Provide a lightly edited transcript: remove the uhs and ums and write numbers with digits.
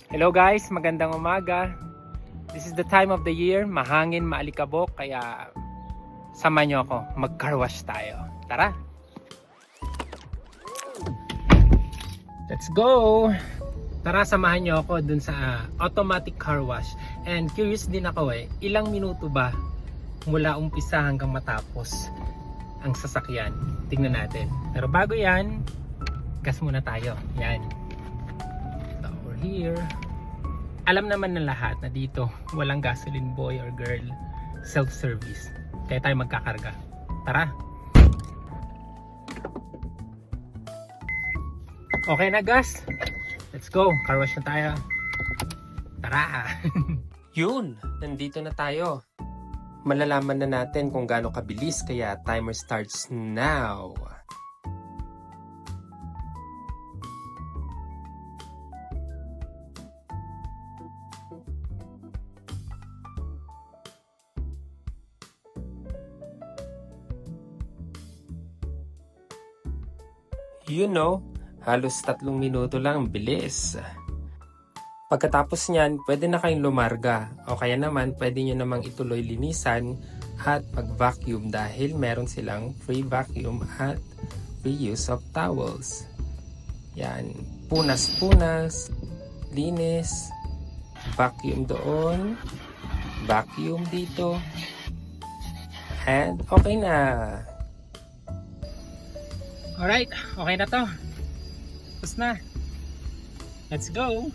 Hello guys, magandang umaga. This is the time of the year, mahangin, maalikabok, kaya sama nyo ako, mag-car wash tayo. Tara! Let's go! Tara, samahan nyo ako dun sa automatic car wash. And curious din ako ilang minuto ba mula umpisa hanggang matapos ang sasakyan? Tingnan natin. Pero bago yan, gas muna tayo. Yan. Over here. Alam naman ng lahat na dito walang gasoline boy or girl, self-service. Kaya tayo magkakarga. Tara! Okay na gas? Let's go! Car wash na tayo. Tara! Yun! Nandito na tayo. Malalaman na natin kung gaano kabilis, kaya timer starts now. You know, halos 3 minuto lang, bilis. Pagkatapos niyan, pwede na kayong lumarga o kaya naman pwede nyo namang ituloy linisan at mag-vacuum dahil meron silang free vacuum at free use of towels. Yan, punas-punas, linis, vacuum doon, vacuum dito, and okay na. Alright, okay na to. Tapos na. Let's go.